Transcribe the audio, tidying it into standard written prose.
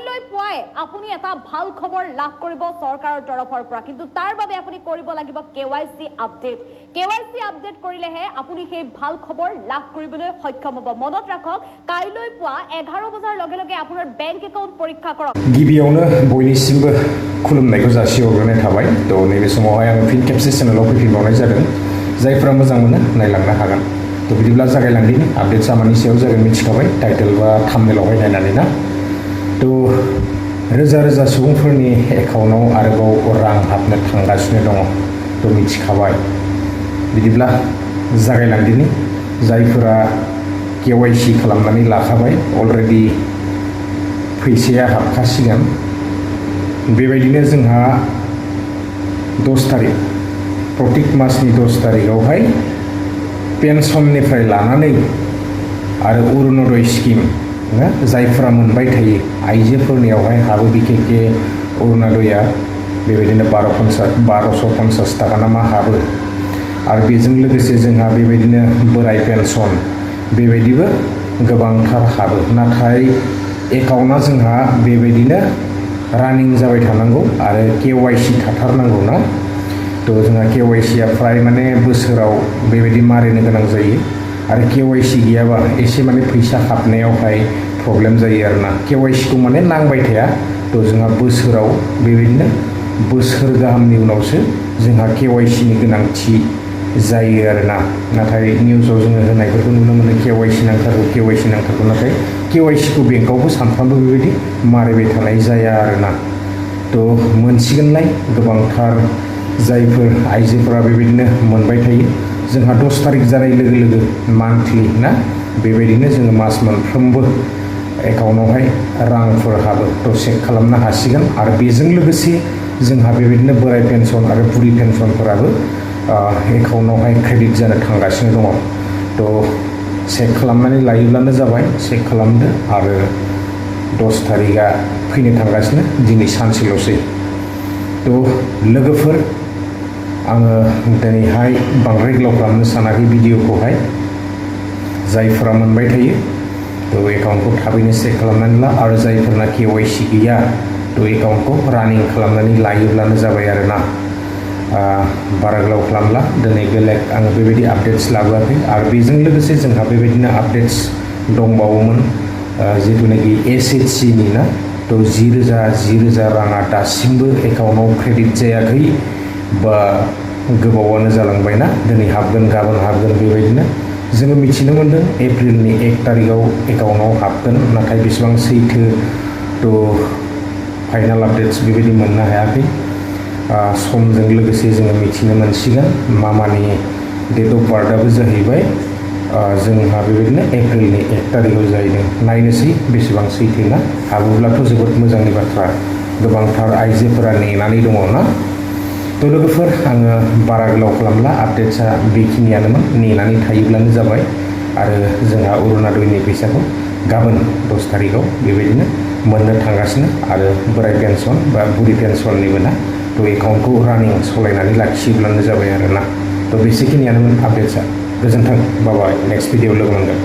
লৈ পুৱাই আপুনি এটা ভাল খবৰ লাভ কৰিব চৰকাৰৰ তৰফৰ পৰা, কিন্তু তাৰ বাবে আপুনি কৰিব লাগিব KYC আপডেট। KYC আপডেট কৰিলেহে আপুনি সেই ভাল খবৰ লাভ কৰিবলৈ সক্ষম হ'ব। মনত ৰাখক, কাইলৈ পুৱা 11 বজাৰ লগে লগে আপোনাৰ বেংক একাউণ্ট পৰীক্ষা কৰক। गिबियावनो बयनिसिमबो खुलुमनायखौ जासिहरग्रोनाय थाबाय। तो नैबे समावहाय आङो फिन खेबसे चेनेलाव फैफिनबावनाय जादों। जायफोरा मोजां मोनो नायलांनो हागोन। तो बिदिब्ला जागायलांदिनि आपडेट सामानि सायाव जागोन मिथिखाबाय टाइटेल बा थाम्बनेलावहाय नायनानै ना। तो रोजा रोजा सुबुंफोरनि एकाउन्टआव आरोबाव रां हाबनो थांगासिनो दङ। तो मिथिखाबाय। बिदिब्ला जागायलांदिनि जायफोरा KYC खालामनानै लाखाबाय अलरेडि फैसाया हाबखासिगोन। बेबायदिनो जोंहा 10 तारिख प्रत्येक मासनि 10 तारिखआवहाय पेन्सननिफ्राय लानानै आरो अरुणोदय स्किम जायफोरा मोनबाय थायो आइजोफोरनियावहाय हाबो बिखेखे अरुणोदया बेबायदिनो 1250 थाखा ना मा हाबो आरो बेजों लोगोसे जोंहा बेबायदिनो बोराय पेन्सन बेबायदिबो गोबांथार हाबो। नाथाय एकाउन्टआ जोंहा बेबायदिनो रानिं जाबाय थानांगौ आरो KYC थाथारनांगौ ना। तो जोंहा KYCया फ्राय माने बोसोराव बेबायदि मारिनो गोनां जायो आरो KYC गैयाबा एसे माने फैसा हाबनायावहाय प्रब्लेम जायो आरोना। KYCखौ माने नांबाय थाया। तो जोंहा बोसोराव बेबायदिनो बोसोर गाहामनि उनावसो जोंहा KYCनि गोनांथि जायो आरोना। नाथाय निउसाव जोङो होनायफोरखौ नुनो मोनो KYC नांथारगौ। नाथाय KYCखौ बेंकआवबो सानफ्रामबो बेबायदि मारिबाय थानाय जाया आरोना। तो मोनसिगोनलाय गोबांथार जायफोर आइजोफोरा बेबायदिनो मोनबाय थायो। जोंहा 10 तारिख जानाय लोगो लोगो मान्थलि ना बेबायदिनो जोङो मास मोनफ्रोमबो एकाउन्टआवहाय रांफोर हाबो। तो चेक खालामनो हासिगोन आरो बेजों लोगोसे जोंहा बेबायदिनो बोराय पेन्सन आरो बुरि पेन्सनफोराबो एकाउन्टआवहाय क्रेडिट जानो थांगासिनो दङ। तो चेक खालामनानै लायोब्लानो जाबाय। चेक खालामदो आरो 10 तारिखआ फैनो थांगासिनो दिनै सानसेल'सै। तो लोगोफोर आङो दिनैहाय बांद्राय गोलाव खालामनो सानाखै भिडिअखौहाय। जायफोरा मोनबाय थायो तो एकाउन्टखौ थाबैनो चेक खालामनानै ला आरो जायफोरना KYC गैया तो एकाउन्टखौ रानिं खालामनानै लायोब्लानो जाबाय आरोना। बारा गोलाव खालामला दिनै बेलेग आङो बेबायदि आपडेट्स लाबोआखै आरो बेजों लोगोसे जोंहा बेबायदिनो आपडेट्स दंबावोमोन जिथुनाखि SHGनि ना। तो 10,000 राङा दासिमबो एकाउन्टआव क्रेडिट जायाखै बा गोबावानो जालांबायना। दिनै हाबगोन गाबोन हाबगोन बेबायदिनो जोङो मिथिनो मोन्दों एप्रिलनि 1 तारिखआव एकाउन्टआव हाबगोन। नाथाय बेसेबां सैथो तो फाइनाल आपडेट्स बेबायदि मोननो हायाखै। समजों लोगोसे जोङो मिथिनो मोनसिगोन। मामानि डेट अफ बार्थआबो जाहैबाय जोंहा बेबायदिनो एप्रिलनि 1 तारिखआव जाहैदों। नायनोसै बेसेबां सैथो ना। हाबोब्लाथ' जोबोद मोजांनि बाथ्रा। गोबांथार आइजोफोरा नेनानै दङ ना। तो लोगोफोर आङो बारा गोलाव खालामला आपडेट्सआ बेखिनियानोमोन। नेनानै थायोब्लानो जाबाय आरो जोंहा अरुणोदयनि फैसाखौ गाबोन 10 तारिखआव बेबायदिनो मोननो थांगासिनो आरो बोराय पेन्सन बा बुरि पेन्सननिबो ना। तो एकाउन्टखौ रानिं सालायनानै लाखियोब्लानो जाबाय आरोना। तो बेसेखिनियानोमोन आपडेट्सआ। गोजोन्थों। बाय नेक्स्ट भिडिअ लोगो मोनगोन।